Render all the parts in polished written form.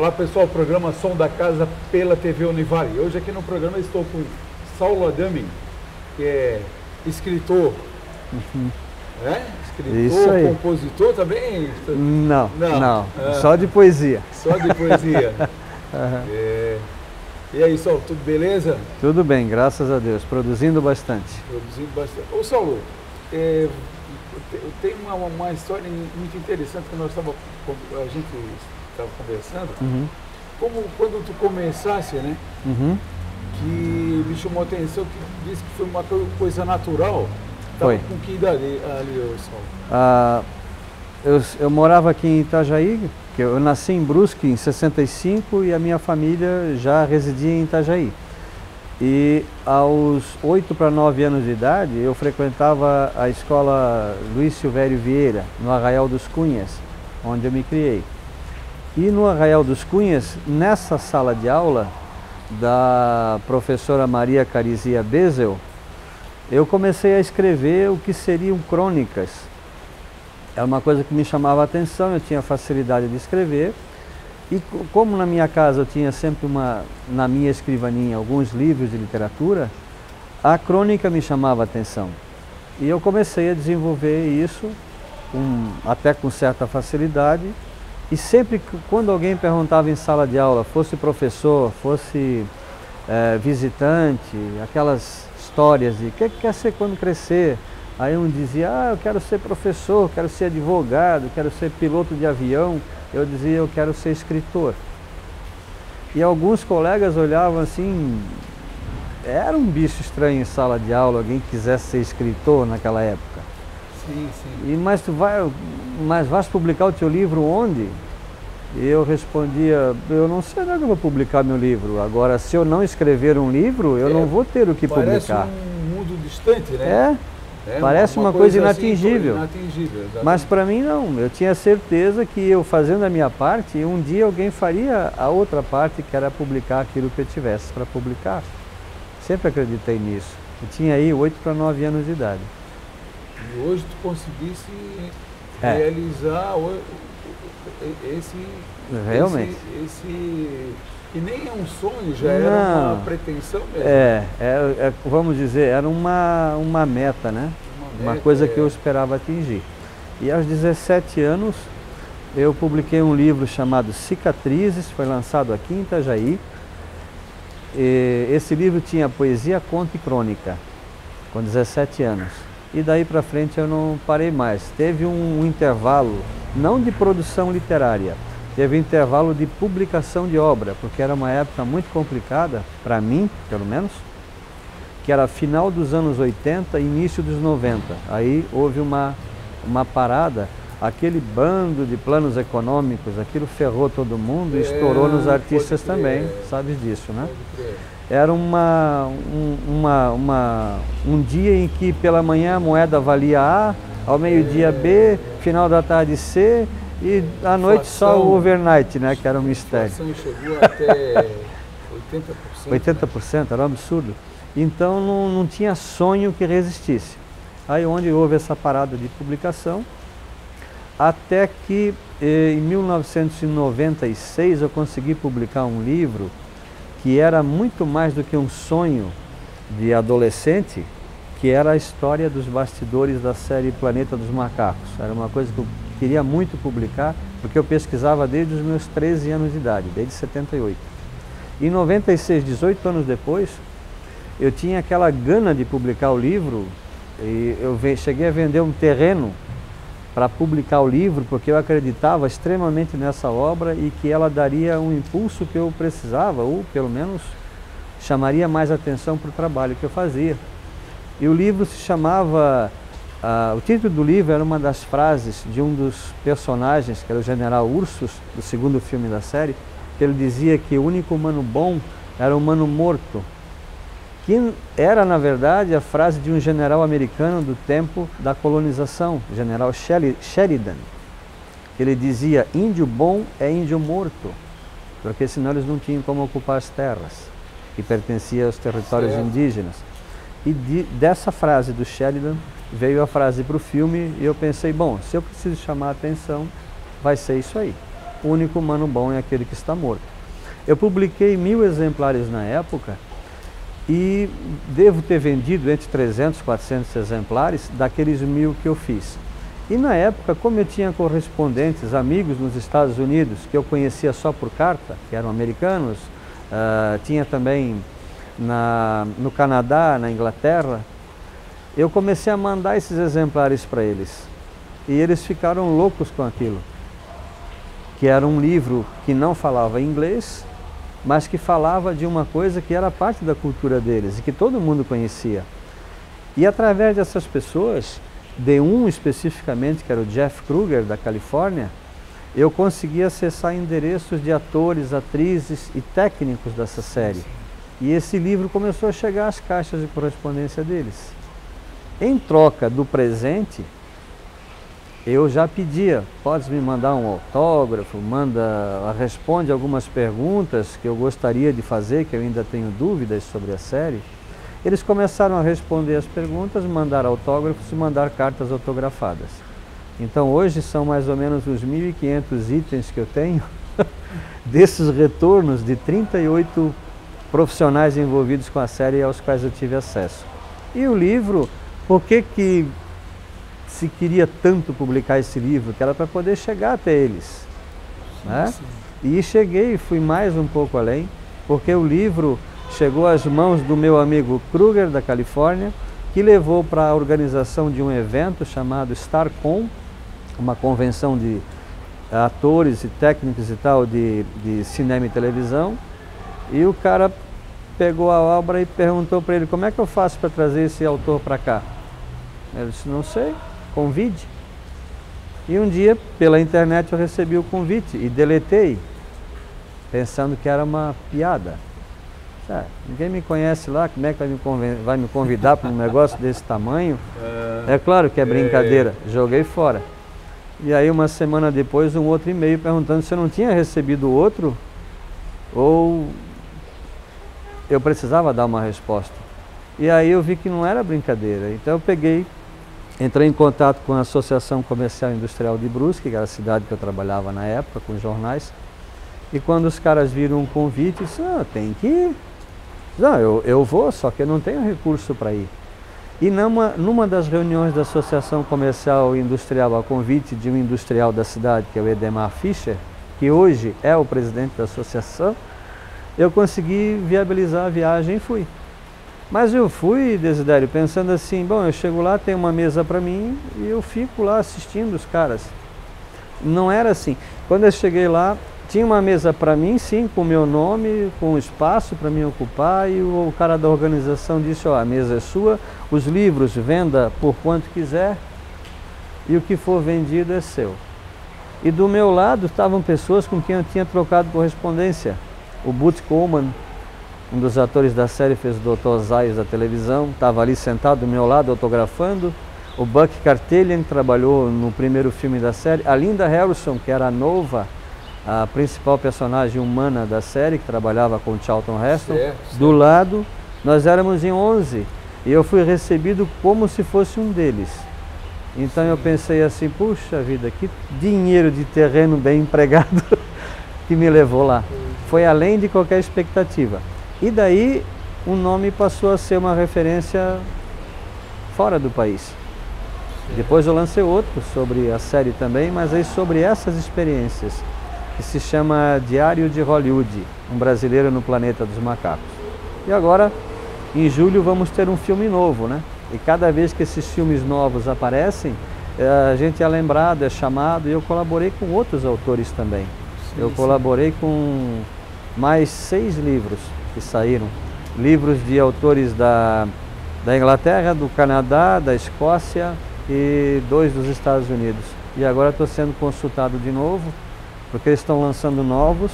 Olá pessoal, programa Som da Casa pela TV Univale. Hoje aqui no programa estou com Saulo Adami, que é escritor, escritor, compositor também? Não. Só de poesia. Só de poesia. E aí, Saulo, tudo beleza? Tudo bem, graças a Deus, produzindo bastante. Ô Saulo, tem uma história muito interessante que a gente estava conversando, como quando tu começasse, né, que me chamou a atenção, que disse que foi uma coisa natural. Estava com que idade ali, Saulo? Eu morava aqui em Itajaí, que eu nasci em Brusque em 65 e a minha família já residia em Itajaí. E aos 8 para 9 anos de idade eu frequentava a escola Luiz Silvério Vieira, no Arraial dos Cunhas, onde eu me criei. E no Arraial dos Cunhas, nessa sala de aula da professora Maria Carizia Bezel, eu comecei a escrever o que seriam crônicas. Era uma coisa que me chamava a atenção, eu tinha facilidade de escrever. E como na minha casa eu tinha sempre na minha escrivaninha alguns livros de literatura, a crônica me chamava a atenção. E eu comecei a desenvolver isso, até com certa facilidade. E sempre quando alguém perguntava em sala de aula, fosse professor, fosse visitante, aquelas histórias de o que quer ser quando crescer, aí um dizia, eu quero ser professor, quero ser advogado, quero ser piloto de avião, eu dizia, eu quero ser escritor. E alguns colegas olhavam assim, era um bicho estranho em sala de aula, alguém que quisesse ser escritor naquela época. Sim. Mas vais publicar o teu livro onde? E eu respondia, eu não sei onde eu vou publicar meu livro. Agora, se eu não escrever um livro, eu não vou ter o que publicar. Parece um mundo distante, né? Parece uma coisa inatingível. Assim, mas para mim não, eu tinha certeza que eu fazendo a minha parte, um dia alguém faria a outra parte, que era publicar aquilo que eu tivesse para publicar. Sempre acreditei nisso. Eu tinha aí 8 para 9 anos de idade. E hoje tu conseguisse realizar esse... Realmente. E nem é um sonho, já era uma pretensão mesmo. Vamos dizer, era uma meta, né? Uma coisa que eu esperava atingir. E aos 17 anos, eu publiquei um livro chamado Cicatrizes, foi lançado aqui em Itajaí. E esse livro tinha poesia, conto e crônica, com 17 anos. E daí para frente eu não parei mais. Teve um intervalo, não de produção literária, teve um intervalo de publicação de obra, porque era uma época muito complicada, para mim, pelo menos, que era final dos anos 80 e início dos 90. Aí houve uma parada, aquele bando de planos econômicos, aquilo ferrou todo mundo e estourou nos artistas também, sabes disso, né? Era um dia em que pela manhã a moeda valia A, ao meio-dia B, final da tarde C, e à noite só o overnight, né, que era um mistério. A inflação chegou até 80%. 80%, era um absurdo. Então não tinha sonho que resistisse. Aí onde houve essa parada de publicação, até que em 1996 eu consegui publicar um livro que era muito mais do que um sonho de adolescente, que era a história dos bastidores da série Planeta dos Macacos. Era uma coisa que eu queria muito publicar, porque eu pesquisava desde os meus 13 anos de idade, desde 78. Em 96, 18 anos depois, eu tinha aquela gana de publicar o livro, e eu cheguei a vender um terreno para publicar o livro, porque eu acreditava extremamente nessa obra e que ela daria um impulso que eu precisava, ou pelo menos chamaria mais atenção para o trabalho que eu fazia. E o livro se chamava, o título do livro era uma das frases de um dos personagens, que era o General Ursus, do segundo filme da série, que ele dizia que o único humano bom era o humano morto, que era, na verdade, a frase de um general americano do tempo da colonização, o general Sheridan. Ele dizia, índio bom é índio morto, porque senão eles não tinham como ocupar as terras que pertenciam aos territórios indígenas. E dessa frase do Sheridan veio a frase para o filme e eu pensei, bom, se eu preciso chamar a atenção, vai ser isso aí. o único humano bom é aquele que está morto. Eu publiquei 1000 exemplares na época e devo ter vendido entre 300 e 400 exemplares daqueles 1000 que eu fiz. E na época, como eu tinha correspondentes, amigos nos Estados Unidos, que eu conhecia só por carta, que eram americanos, tinha também no Canadá, na Inglaterra, eu comecei a mandar esses exemplares para eles. E eles ficaram loucos com aquilo. Que era um livro que não falava inglês, mas que falava de uma coisa que era parte da cultura deles e que todo mundo conhecia. E através dessas pessoas, de um especificamente, que era o Jeff Kruger, da Califórnia, eu consegui acessar endereços de atores, atrizes e técnicos dessa série. E esse livro começou a chegar às caixas de correspondência deles. Em troca do presente, eu já pedia, podes me mandar um autógrafo, responde algumas perguntas que eu gostaria de fazer, que eu ainda tenho dúvidas sobre a série. Eles começaram a responder as perguntas, mandar autógrafos e mandar cartas autografadas. Então hoje são mais ou menos os 1.500 itens que eu tenho, desses retornos de 38 profissionais envolvidos com a série aos quais eu tive acesso. E o livro, por que se queria tanto publicar esse livro? Que era para poder chegar até eles, né? E cheguei, fui mais um pouco além, porque o livro chegou às mãos do meu amigo Kruger, da Califórnia, que levou para a organização de um evento chamado StarCon, uma convenção de atores e técnicos e tal de cinema e televisão. E o cara pegou a obra e perguntou para ele: como é que eu faço para trazer esse autor para cá? Ele disse: não sei, convide. E um dia, pela internet, eu recebi o convite e deletei, pensando que era uma piada. Ninguém me conhece lá, como é que vai me convidar para um negócio desse tamanho? É claro que é brincadeira, joguei fora. E aí, uma semana depois, um outro e-mail perguntando se eu não tinha recebido outro ou eu precisava dar uma resposta. E aí eu vi que não era brincadeira, então eu entrei em contato com a Associação Comercial e Industrial de Brusque, que era a cidade que eu trabalhava na época, com jornais, e quando os caras viram um convite, eu disse: tem que ir. Não, eu vou, só que eu não tenho recurso para ir. E numa das reuniões da Associação Comercial e Industrial, a convite de um industrial da cidade, que é o Edemar Fischer, que hoje é o presidente da associação, eu consegui viabilizar a viagem e fui. Mas eu fui, Desidério, pensando assim: bom, eu chego lá, tem uma mesa para mim e eu fico lá assistindo os caras. Não era assim. Quando eu cheguei lá, tinha uma mesa para mim, sim, com o meu nome, com espaço para mim ocupar, e o cara da organização disse: a mesa é sua, os livros venda por quanto quiser e o que for vendido é seu. E do meu lado estavam pessoas com quem eu tinha trocado correspondência. O Butch Coleman, um dos atores da série, fez o Dr. Zayas da televisão, estava ali sentado do meu lado autografando. O Buck Cartelian, que trabalhou no primeiro filme da série. A Linda Harrison, que era a Nova, a principal personagem humana da série, que trabalhava com o Charlton Heston, do lado. Nós éramos em 11 e eu fui recebido como se fosse um deles. Então eu pensei assim: puxa vida, que dinheiro de terreno bem empregado que me levou lá. Foi além de qualquer expectativa. E daí o nome passou a ser uma referência fora do país. Depois eu lancei outro sobre a série também, mas aí sobre essas experiências, que se chama Diário de Hollywood, um brasileiro no planeta dos macacos. E agora, em julho, vamos ter um filme novo, né? E cada vez que esses filmes novos aparecem, a gente é lembrado, é chamado, e eu colaborei com outros autores também. Eu colaborei com mais 6 livros que saíram. Livros de autores da Inglaterra, do Canadá, da Escócia e 2 dos Estados Unidos. E agora estou sendo consultado de novo, porque eles estão lançando novos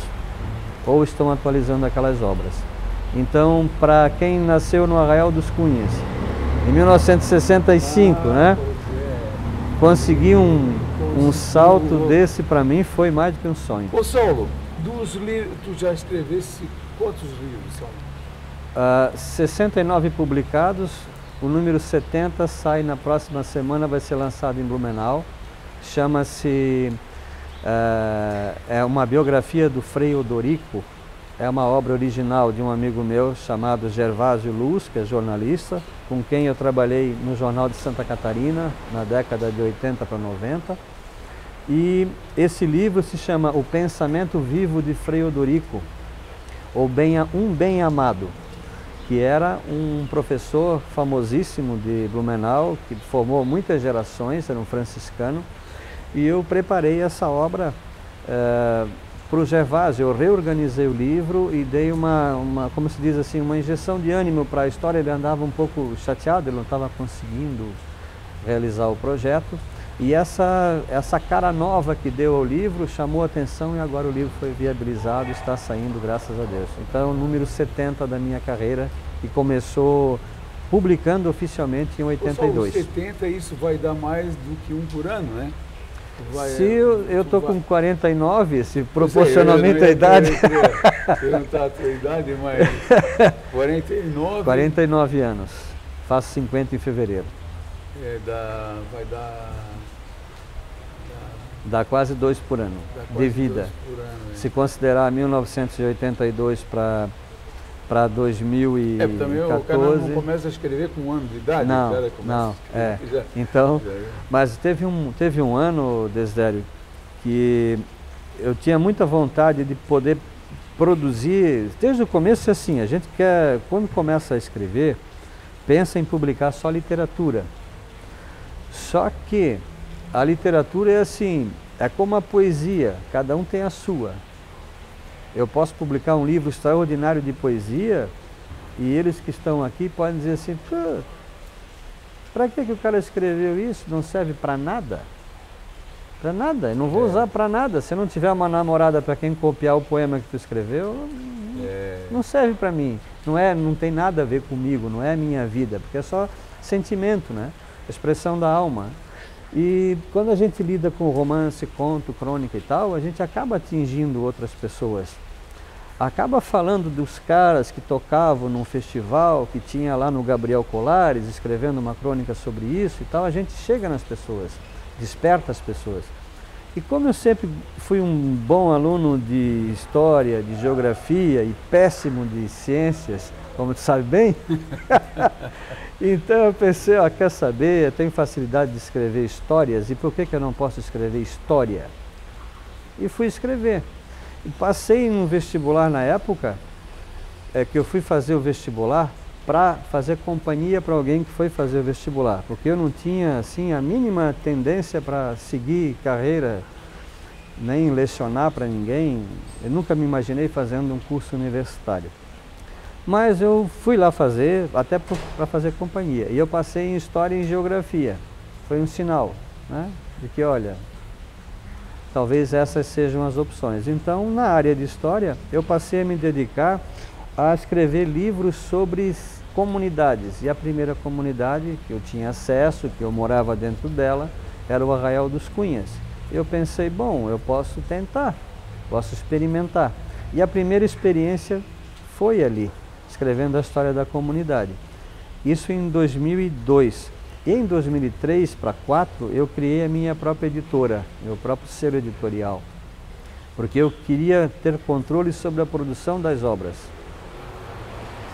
ou estão atualizando aquelas obras. Então, para quem nasceu no Arraial dos Cunhas, em 1965, né? Conseguir um salto desse, para mim, foi mais do que um sonho. Ô Saulo, dos livros, tu já escrevesse quantos livros são? 69 publicados, o número 70 sai na próxima semana, vai ser lançado em Blumenau. Chama-se É uma biografia do Frei Odorico, é uma obra original de um amigo meu chamado Gervásio Luz, que é jornalista, com quem eu trabalhei no Jornal de Santa Catarina na década de 80 para 90. E esse livro se chama O Pensamento Vivo de Frei Odorico, ou Um Bem Amado, que era um professor famosíssimo de Blumenau, que formou muitas gerações, era um franciscano, e eu preparei essa obra para o Gervásio. Eu reorganizei o livro e dei como se diz assim, uma injeção de ânimo para a história. Ele andava um pouco chateado, ele não estava conseguindo realizar o projeto. E essa cara nova que deu ao livro chamou a atenção e agora o livro foi viabilizado e está saindo, graças a Deus. Então é o número 70 da minha carreira e começou publicando oficialmente em 82. Só os 70, isso vai dar mais do que um por ano, né? Se eu estou com 49, se proporcionalmente a idade... Perguntar a tua idade, mas 49... 49 anos, faço 50 em fevereiro. Vai dar... Dá quase 2 por ano de vida. Se considerar 1982 para 2014... também o cara não começa a escrever com 1 ano de idade? Não, Então, mas teve um ano, Desidério, que eu tinha muita vontade de poder produzir. Desde o começo, assim, a gente quer, quando começa a escrever, pensa em publicar só literatura. Só que a literatura é assim, é como a poesia, cada um tem a sua. Eu posso publicar um livro extraordinário de poesia e eles que estão aqui podem dizer assim, para que o cara escreveu isso? Não serve para nada? Para nada, eu não vou usar para nada. Se eu não tiver uma namorada para quem copiar o poema que tu escreveu, não serve para mim. Não tem nada a ver comigo, não é a minha vida, porque é só sentimento, né? Expressão da alma. E quando a gente lida com romance, conto, crônica e tal, a gente acaba atingindo outras pessoas. Acaba falando dos caras que tocavam num festival, que tinha lá no Gabriel Colares, escrevendo uma crônica sobre isso e tal, a gente chega nas pessoas, desperta as pessoas. E como eu sempre fui um bom aluno de história, de geografia e péssimo de ciências, como tu sabe bem, então eu pensei, quer saber, eu tenho facilidade de escrever histórias, e por que eu não posso escrever história? E fui escrever. E passei no vestibular na época, que eu fui fazer o vestibular para fazer companhia para alguém que foi fazer o vestibular, porque eu não tinha assim a mínima tendência para seguir carreira, nem lecionar para ninguém. Eu nunca me imaginei fazendo um curso universitário. Mas eu fui lá fazer, até para fazer companhia. E eu passei em História e em Geografia. Foi um sinal, né, de que, olha, talvez essas sejam as opções. Então, na área de História, eu passei a me dedicar a escrever livros sobre comunidades. E a primeira comunidade que eu tinha acesso, que eu morava dentro dela, era o Arraial dos Cunhas. Eu pensei, bom, eu posso tentar, posso experimentar. E a primeira experiência foi ali, escrevendo a história da comunidade. Isso em 2002. E em 2003 para 2004 eu criei a minha própria editora, meu próprio selo editorial, porque eu queria ter controle sobre a produção das obras.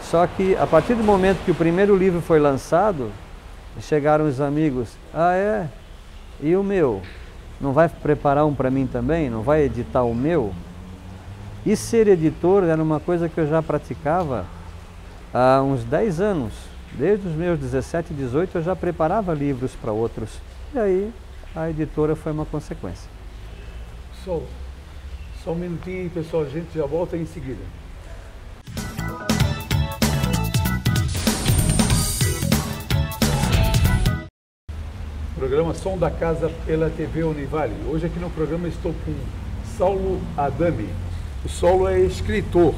Só que a partir do momento que o primeiro livro foi lançado, chegaram os amigos, e o meu? Não vai preparar um para mim também? Não vai editar o meu? E ser editor era uma coisa que eu já praticava há uns 10 anos. Desde os meus 17, 18 eu já preparava livros para outros. E aí a editora foi uma consequência. Só um minutinho, pessoal, a gente já volta em seguida. Programa Som da Casa pela TV Univale. Hoje aqui no programa estou com Saulo Adami. O Saulo é escritor,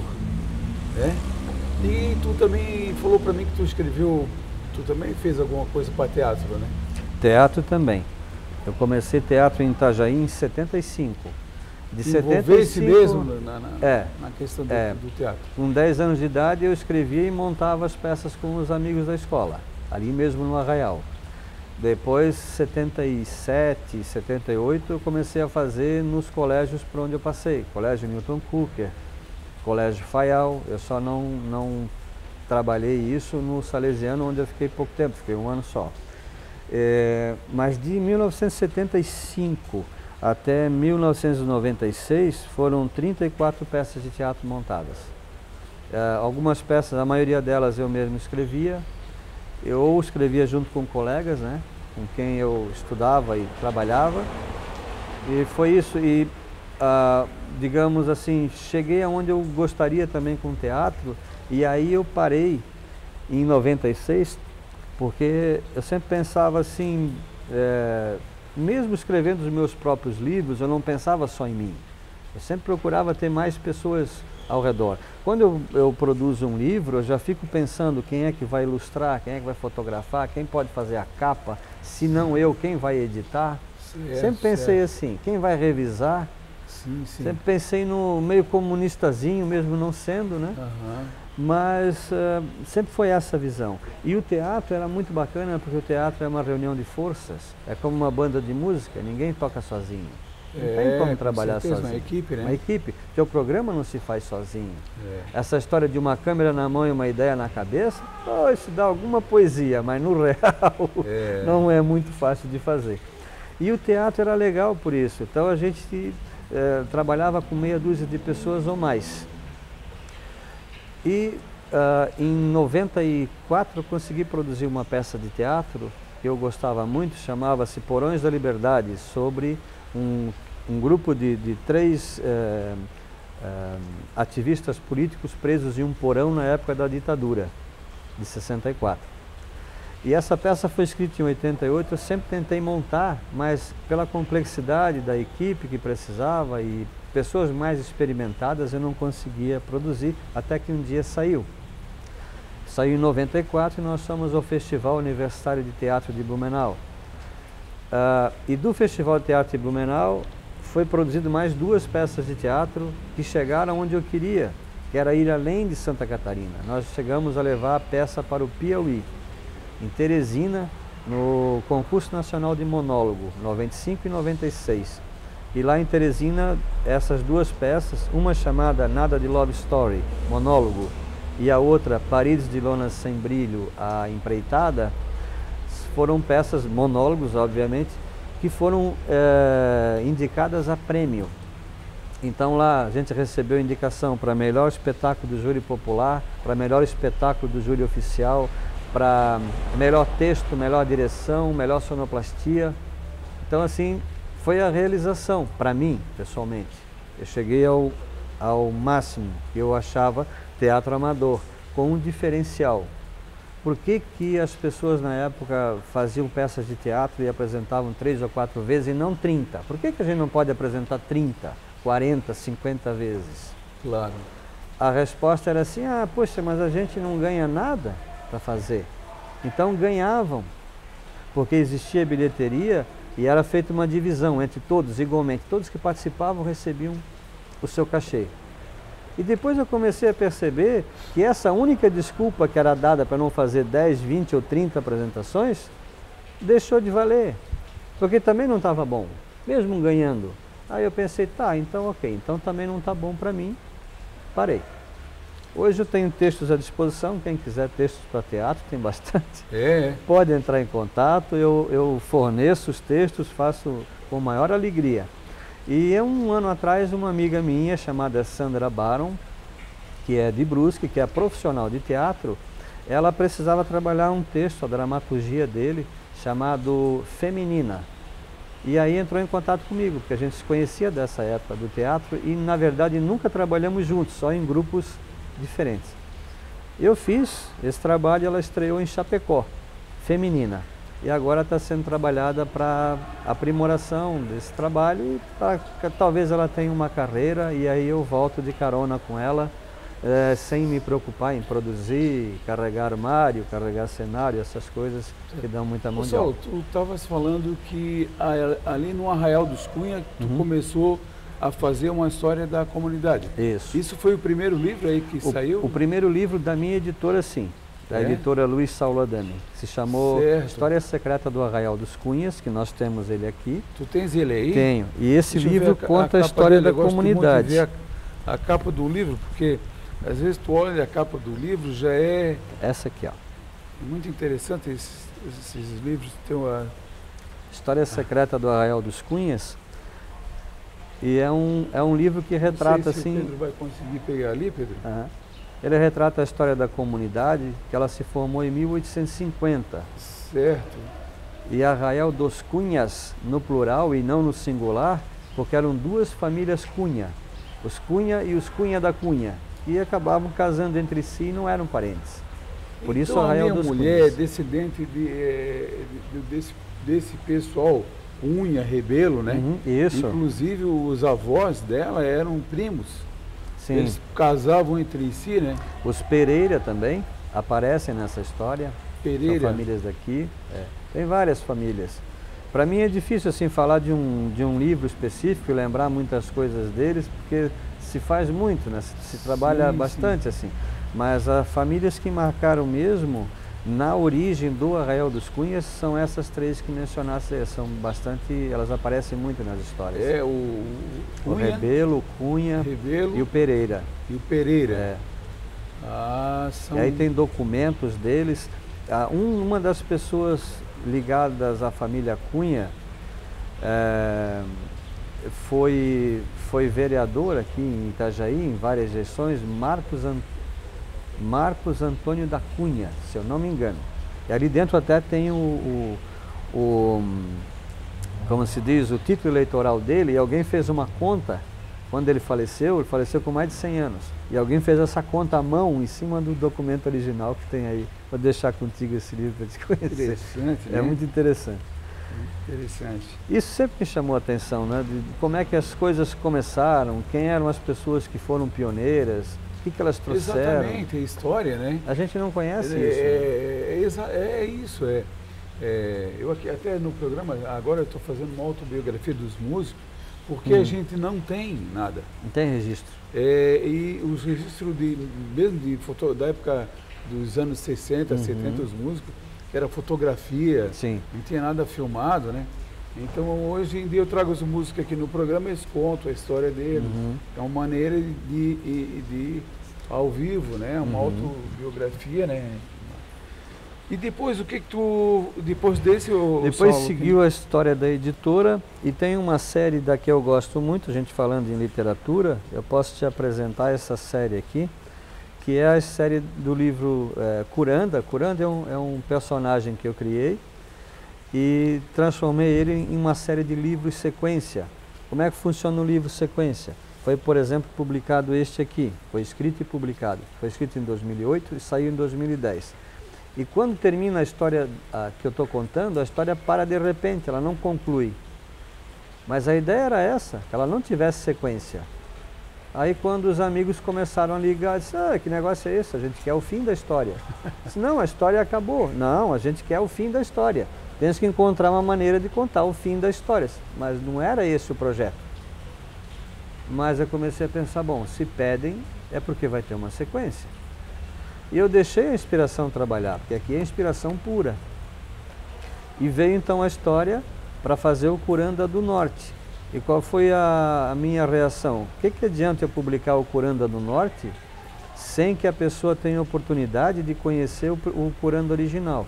né? E tu também falou para mim que tu também fez alguma coisa para teatro, né? Teatro também. Eu comecei teatro em Itajaí em 75. De 75 mesmo na questão do teatro. Com 10 anos de idade eu escrevia e montava as peças com os amigos da escola, ali mesmo no Arraial. Depois, 77, 78, eu comecei a fazer nos colégios por onde eu passei. Colégio Newton Cooker, Colégio Faial. Eu só não trabalhei isso no Salesiano, onde eu fiquei pouco tempo, fiquei um ano só. Mas de 1975 até 1996 foram 34 peças de teatro montadas. Algumas peças, a maioria delas eu mesmo escrevia. Eu escrevia junto com colegas, né, com quem eu estudava e trabalhava. E foi isso. E, digamos assim, cheguei aonde eu gostaria também com o teatro. E aí eu parei em 96, porque eu sempre pensava assim, mesmo escrevendo os meus próprios livros, eu não pensava só em mim. Eu sempre procurava ter mais pessoas ao redor. Quando eu produzo um livro, eu já fico pensando quem é que vai ilustrar, quem é que vai fotografar, quem pode fazer a capa, se não eu, quem vai editar. Sempre pensei assim, quem vai revisar. Sim. Sempre pensei no meio comunistazinho, mesmo não sendo, né? Mas sempre foi essa visão. E o teatro era muito bacana, porque o teatro é uma reunião de forças, é como uma banda de música, ninguém toca sozinho. Não tem como trabalhar sozinho. Uma equipe, né? Uma equipe. Teu programa não se faz sozinho. Essa história de uma câmera na mão e uma ideia na cabeça, isso dá alguma poesia, mas no real não é muito fácil de fazer. E o teatro era legal por isso. Então a gente trabalhava com meia dúzia de pessoas ou mais. E em 94 eu consegui produzir uma peça de teatro que eu gostava muito, chamava-se Porões da Liberdade, sobre um grupo de 3 ativistas políticos presos em um porão na época da ditadura, de 64. E essa peça foi escrita em 88, eu sempre tentei montar, mas pela complexidade da equipe que precisava e pessoas mais experimentadas eu não conseguia produzir, até que um dia saiu. Saiu em 94 e nós fomos ao Festival Universitário de Teatro de Blumenau. E do Festival de Teatro de Blumenau foi produzido mais 2 peças de teatro que chegaram onde eu queria, que era ir além de Santa Catarina. Nós chegamos a levar a peça para o Piauí, em Teresina, no Concurso Nacional de Monólogo, 95 e 96. E lá em Teresina, essas 2 peças, uma chamada Nada de Love Story, monólogo, e a outra, Paredes de Lona Sem Brilho, a empreitada, foram peças, monólogos, obviamente, que foram indicadas a prêmio. Então lá a gente recebeu indicação para melhor espetáculo do júri popular, para melhor espetáculo do júri oficial, para melhor texto, melhor direção, melhor sonoplastia. Então assim, foi a realização para mim, pessoalmente. Eu cheguei ao máximo que eu achava teatro amador, com um diferencial. Por que que as pessoas na época faziam peças de teatro e apresentavam 3 ou 4 vezes e não 30? Por que que a gente não pode apresentar 30, 40, 50 vezes? Claro. A resposta era assim, poxa, mas a gente não ganha nada para fazer. Então ganhavam, porque existia bilheteria e era feita uma divisão entre todos, igualmente. Todos que participavam recebiam o seu cachê. E depois eu comecei a perceber que essa única desculpa que era dada para não fazer 10, 20 ou 30 apresentações, deixou de valer, porque também não estava bom, mesmo ganhando. Aí eu pensei, então ok, então também não está bom para mim, parei. Hoje eu tenho textos à disposição, quem quiser textos para teatro, tem bastante. Pode entrar em contato, eu forneço os textos, faço com maior alegria. E um ano atrás, uma amiga minha chamada Sandra Baron, que é de Brusque, que é profissional de teatro, ela precisava trabalhar um texto, a dramaturgia dele, chamado Feminina. E aí entrou em contato comigo, porque a gente se conhecia dessa época do teatro e, na verdade, nunca trabalhamos juntos, só em grupos diferentes. Eu fiz esse trabalho e ela estreou em Chapecó, Feminina. E agora está sendo trabalhada para aprimoração desse trabalho e para talvez ela tenha uma carreira e aí eu volto de carona com ela, sem me preocupar em produzir, carregar armário, carregar cenário, essas coisas que dão muita mão de obra. Tu estavas falando que ali no Arraial dos Cunha tu começou a fazer uma história da comunidade. Isso. Isso foi o primeiro livro aí que saiu? O primeiro livro da minha editora, sim. da editora Luiz Saulo Adami. Se chamou História Secreta do Arraial dos Cunhas, que nós temos ele aqui. Tu tens ele aí? Tenho. E esse livro conta a história da comunidade. Ver a capa do livro, porque às vezes tu olha a capa do livro, já é... Essa aqui, ó. Muito interessante esses livros. Tem uma... História Secreta do Arraial dos Cunhas. E é um livro que retrata, assim... O Pedro vai conseguir pegar ali, Pedro? Ele retrata a história da comunidade, que ela se formou em 1850. Certo. E Arraial dos Cunhas, no plural e não no singular, porque eram duas famílias Cunha. Os Cunha e os Cunha da Cunha. E acabavam casando entre si e não eram parentes. Por isso Arraial dos Cunhas. A minha mulher é descendente desse pessoal, Cunha, Rebelo, né? Isso. Inclusive os avós dela eram primos. Sim. Eles casavam entre si, né? Os Pereira também aparecem nessa história. Pereira. São famílias daqui. Tem várias famílias. Para mim é difícil assim falar de um livro específico e lembrar muitas coisas deles, porque se faz muito, né? Se trabalha bastante assim. Mas as famílias que marcaram mesmo na origem do Arraial dos Cunhas são essas três que mencionaste, são bastante, elas aparecem muito nas histórias. O Rebelo, o Cunha e o Pereira. E o Pereira. E aí tem documentos deles. Uma das pessoas ligadas à família Cunha foi vereador aqui em Itajaí, em várias gestões, Marcos Antônio da Cunha, se eu não me engano. E ali dentro até tem como se diz, o título eleitoral dele, e alguém fez uma conta, quando ele faleceu com mais de 100 anos. E alguém fez essa conta à mão em cima do documento original que tem aí. Vou deixar contigo esse livro para te conhecer. Interessante, né? É muito interessante. Interessante. Isso sempre me chamou a atenção, né? De como é que as coisas começaram, quem eram as pessoas que foram pioneiras, o que elas trouxeram. Exatamente, a história, né? A gente não conhece isso. É isso. Eu aqui até no programa, agora eu estou fazendo uma autobiografia dos músicos, porque a gente não tem nada. Não tem registro. E os registros mesmo da época dos anos 60, 70, os músicos, que era fotografia, Sim. Não tinha nada filmado, né? Então hoje em dia eu trago os músicos aqui no programa e eles contam a história deles. É uma maneira de ao vivo, né? Uma autobiografia, né? E depois o que tu... Depois desse... Depois seguiu a história da editora e tem uma série da que eu gosto muito, a gente falando em literatura, eu posso te apresentar essa série aqui, que é a série do livro Curanda. Curanda é um personagem que eu criei e transformei ele em uma série de livros sequência. Como é que funciona o livro sequência? Foi, por exemplo, publicado este aqui, foi escrito e publicado. Foi escrito em 2008 e saiu em 2010. E quando termina a história que eu estou contando, a história para de repente, ela não conclui. Mas a ideia era essa, que ela não tivesse sequência. Aí quando os amigos começaram a ligar, disse, que negócio é esse? A gente quer o fim da história. Disse, não, a história acabou. Não, a gente quer o fim da história. Temos que encontrar uma maneira de contar o fim da história. Mas não era esse o projeto. Mas eu comecei a pensar, bom, se pedem é porque vai ter uma sequência. E eu deixei a inspiração trabalhar, porque aqui é inspiração pura. E veio então a história para fazer o Curanda do Norte. E qual foi a minha reação? O que adianta eu publicar o Curanda do Norte sem que a pessoa tenha oportunidade de conhecer o Curanda original?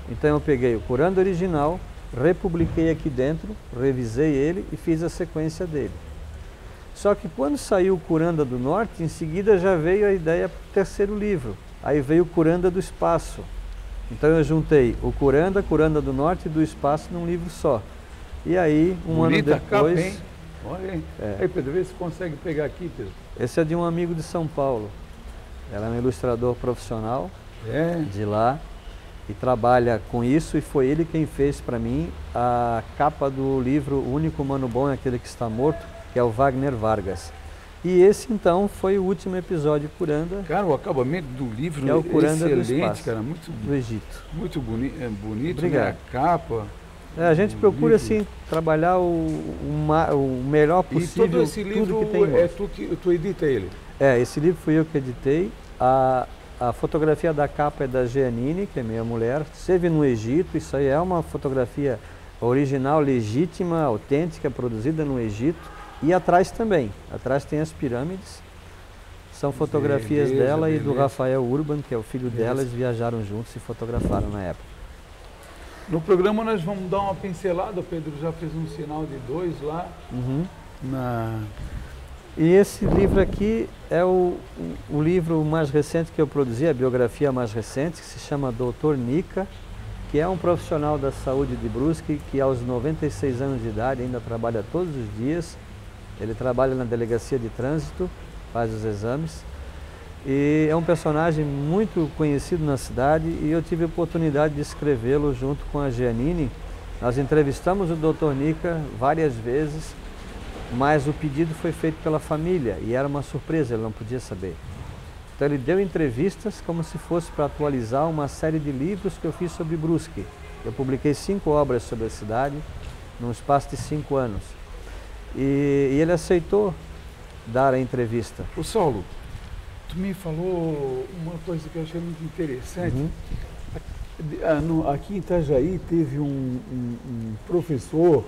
Então eu peguei o Curanda original, republiquei aqui dentro, revisei ele e fiz a sequência dele. Só que quando saiu o Curanda do Norte, em seguida já veio a ideia para o terceiro livro. Aí veio o Curanda do Espaço. Então eu juntei o Curanda do Norte e do Espaço num livro só. E aí, um ano depois... Capa, hein? Olha aí. Aí, Pedro, vê se consegue pegar aqui, Pedro. Esse é de um amigo de São Paulo. Ela é um ilustrador profissional de lá e trabalha com isso, e foi ele quem fez para mim a capa do livro O Único Humano Bom é Aquele que Está Morto, que é o Wagner Vargas. E esse, então, foi o último episódio de Curanda. Cara, o acabamento do livro é o Curanda excelente, do Espaço, cara, muito do Egito. Muito bonito, Obrigado. Né? A capa. A gente procura, assim, trabalhar o melhor possível. E todo esse livro tudo que tem tu edita ele? Esse livro fui eu que editei. A A fotografia da capa é da Giannini, que é minha mulher. Esteve no Egito, isso aí é uma fotografia original, legítima, autêntica, produzida no Egito. E atrás também. Atrás tem as pirâmides. São fotografias dela e do Rafael Urban, que é o filho dela. Eles viajaram juntos e fotografaram na época. No programa nós vamos dar uma pincelada, o Pedro já fez um sinal de 2 lá. E esse livro aqui é o livro mais recente que eu produzi, a biografia mais recente, que se chama Dr. Nica, que é um profissional da saúde de Brusque, que aos 96 anos de idade ainda trabalha todos os dias. Ele trabalha na delegacia de trânsito, faz os exames. E é um personagem muito conhecido na cidade e eu tive a oportunidade de escrevê-lo junto com a Giannini. Nós entrevistamos o Dr. Nica várias vezes, mas o pedido foi feito pela família e era uma surpresa, ele não podia saber. Então ele deu entrevistas como se fosse para atualizar uma série de livros que eu fiz sobre Brusque. Eu publiquei 5 obras sobre a cidade num espaço de 5 anos. E ele aceitou dar a entrevista. O Saulo, tu me falou uma coisa que eu achei muito interessante. Aqui em Itajaí teve um professor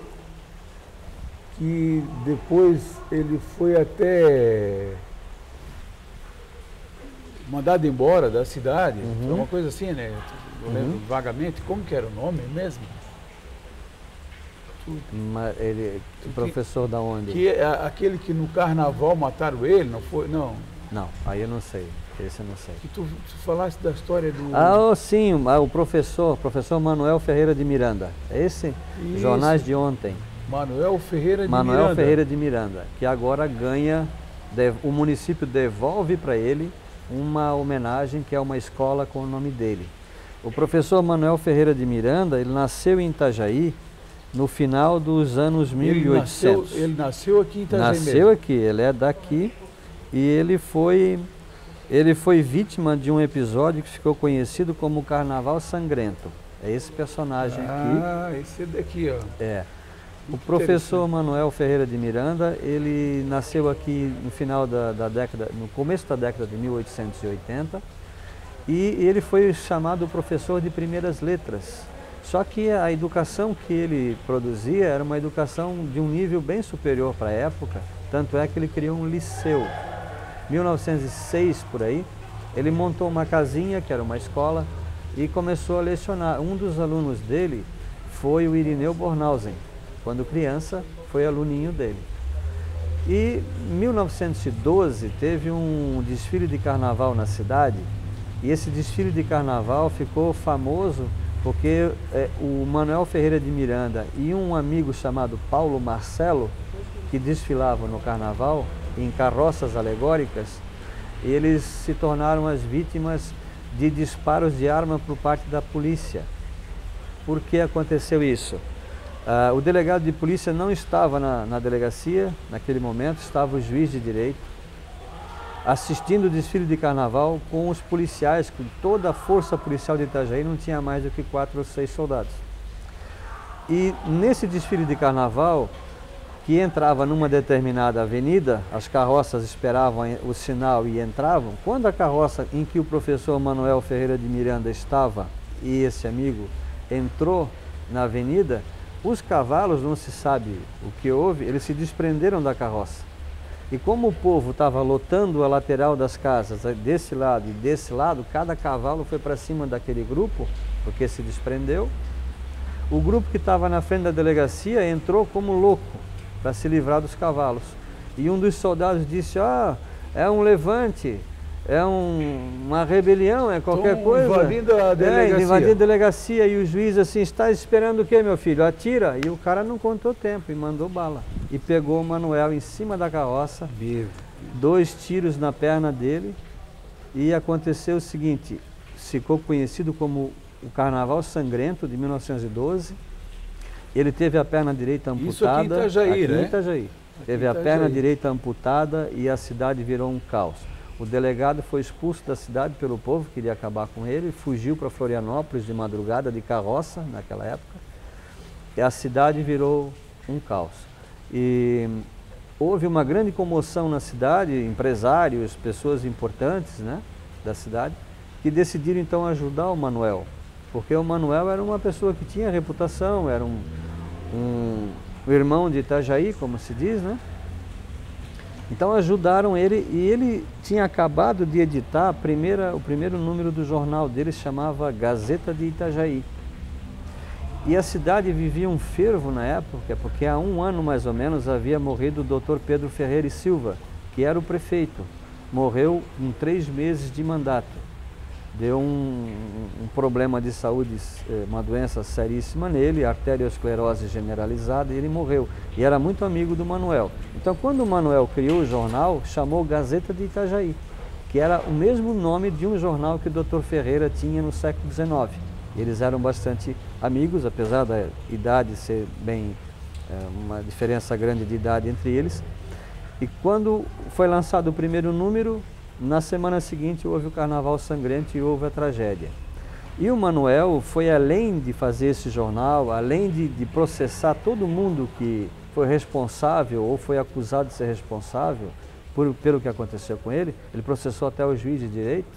que depois ele foi até mandado embora da cidade, uma coisa assim, né? Eu lembro vagamente, como que era o nome mesmo? Mas ele, professor da onde? Que é aquele que no carnaval mataram ele, não foi? Não. Não, aí eu não sei, esse eu não sei. Que tu falaste da história do... Sim, o professor Manuel Ferreira de Miranda. Esse, Isso. Jornais de ontem. Manuel Ferreira de Manuel Miranda. Ferreira de Miranda, que agora ganha, o município devolve para ele uma homenagem que é uma escola com o nome dele. O professor Manuel Ferreira de Miranda, ele nasceu em Itajaí no final dos anos 1800. Ele nasceu aqui em Itajaí Nasceu mesmo. aqui, ele é daqui e ele foi vítima de um episódio que ficou conhecido como o Carnaval Sangrento. É esse personagem aqui. Esse daqui, ó. É. O professor Manuel Ferreira de Miranda, ele nasceu aqui no final da década, no começo da década de 1880 e ele foi chamado professor de primeiras letras. Só que a educação que ele produzia era uma educação de um nível bem superior para a época, tanto é que ele criou um liceu. Em 1906, por aí, ele montou uma casinha, que era uma escola, e começou a lecionar. Um dos alunos dele foi o Irineu Bornhausen. Quando criança, foi aluninho dele. E em 1912 teve um desfile de carnaval na cidade, e esse desfile de carnaval ficou famoso porque o Manuel Ferreira de Miranda e um amigo chamado Paulo Marcelo, que desfilavam no carnaval em carroças alegóricas, eles se tornaram as vítimas de disparos de arma por parte da polícia. Por que aconteceu isso? O delegado de polícia não estava na delegacia, naquele momento, estava o juiz de direito, assistindo o desfile de carnaval com os policiais, com toda a força policial de Itajaí, não tinha mais do que 4 ou 6 soldados. E nesse desfile de carnaval, que entrava numa determinada avenida, as carroças esperavam o sinal e entravam. Quando a carroça em que o professor Manuel Ferreira de Miranda estava e esse amigo entrou na avenida, os cavalos, não se sabe o que houve, eles se desprenderam da carroça. E como o povo estava lotando a lateral das casas, desse lado e desse lado, cada cavalo foi para cima daquele grupo, porque se desprendeu. O grupo que estava na frente da delegacia entrou como louco para se livrar dos cavalos. E um dos soldados disse, é um levante, é uma rebelião, é qualquer coisa. Invadindo a delegacia. Invadindo a delegacia. E o juiz assim, está esperando o quê, meu filho? Atira. E o cara não contou tempo e mandou bala. E pegou o Manuel em cima da carroça, 2 tiros na perna dele. E aconteceu o seguinte, ficou conhecido como o Carnaval Sangrento de 1912. Ele teve a perna direita amputada. Isso aqui em Itajaí, né? Em Itajaí. Teve a perna direita amputada e a cidade virou um caos. O delegado foi expulso da cidade pelo povo, queria acabar com ele, fugiu para Florianópolis de madrugada, de carroça, naquela época. E a cidade virou um caos. E houve uma grande comoção na cidade, empresários, pessoas importantes, né, da cidade, que decidiram então ajudar o Manuel, porque o Manuel era uma pessoa que tinha reputação, era um irmão de Itajaí, como se diz, né? Então ajudaram ele, e ele tinha acabado de editar o primeiro número do jornal dele, chamava Gazeta de Itajaí. E a cidade vivia um fervo na época, porque há um ano mais ou menos havia morrido o Dr. Pedro Ferreira e Silva, que era o prefeito. Morreu em 3 meses de mandato. Deu um problema de saúde, uma doença seríssima nele, arteriosclerose generalizada, e ele morreu. E era muito amigo do Manuel. Então, quando o Manuel criou o jornal, chamou Gazeta de Itajaí, que era o mesmo nome de um jornal que o Dr. Ferreira tinha no século XIX. Eles eram bastante amigos, apesar da idade ser uma diferença grande de idade entre eles. E quando foi lançado o primeiro número, na semana seguinte houve o Carnaval Sangrento e houve a tragédia. E o Manuel foi além de fazer esse jornal, além de processar todo mundo que foi responsável ou foi acusado de ser responsável pelo que aconteceu com ele, ele processou até o juiz de direito.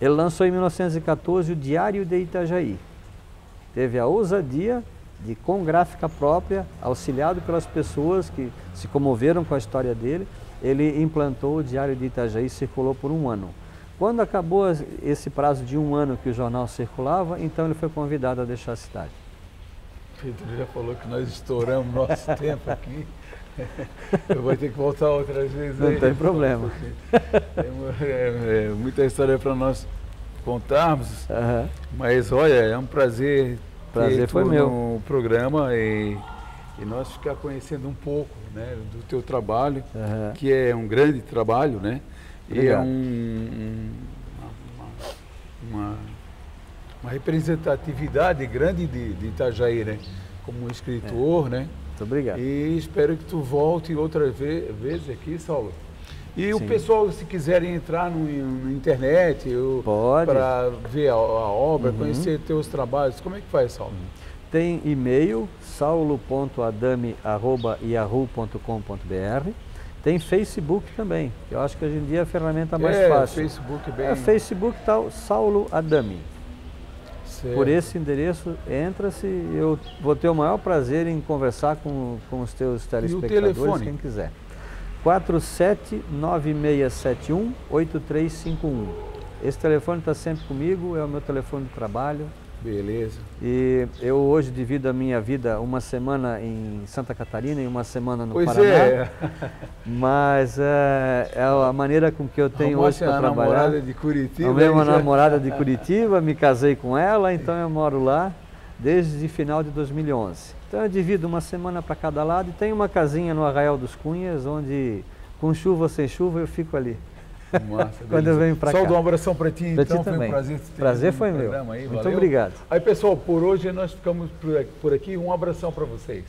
Ele lançou em 1914 o Diário de Itajaí. Teve a ousadia de, com gráfica própria, auxiliado pelas pessoas que se comoveram com a história dele, ele implantou o Diário de Itajaí e circulou por 1 ano. Quando acabou esse prazo de 1 ano que o jornal circulava, então ele foi convidado a deixar a cidade. Pedro já falou que nós estouramos nosso tempo aqui. Eu vou ter que voltar outras vezes. Não tem problema. Tem muita história para nós contarmos, mas olha, é um prazer ter foi tu meu no programa e nós ficar conhecendo um pouco, né, do teu trabalho, que é um grande trabalho, né? Obrigado. E é uma representatividade grande de Itajaí, né? Como um escritor, né? Muito obrigado. E espero que tu volte outra vez aqui, Saulo. E Sim. O pessoal, se quiserem entrar na internet para ver a obra, conhecer teus trabalhos, como é que faz, Saulo? Tem e-mail, saulo.adami@yahoo.com.br. Tem Facebook também, que eu acho que hoje em dia é a ferramenta mais fácil. Facebook bem... Facebook tal, Saulo Adami. Certo. Por esse endereço, entra-se, eu vou ter o maior prazer em conversar com os teus telespectadores, quem quiser. 479671-8351. Esse telefone está sempre comigo, é o meu telefone de trabalho. Beleza. E eu hoje divido a minha vida uma semana em Santa Catarina e uma semana no Paraná. É. Mas é a maneira com que eu tenho hoje para trabalhar. Namorada de Curitiba. Arrumei uma namorada de Curitiba, me casei com ela, então eu moro lá desde final de 2011. Então eu divido uma semana para cada lado e tenho uma casinha no Arraial dos Cunhas, onde com chuva ou sem chuva eu fico ali. Massa, quando eu venho para cá. Só dou um abração para ti, pra então ti foi também. Um prazer. Prazer foi meu. Aí, muito valeu. obrigado. Aí pessoal, por hoje nós ficamos por aqui, um abração para vocês.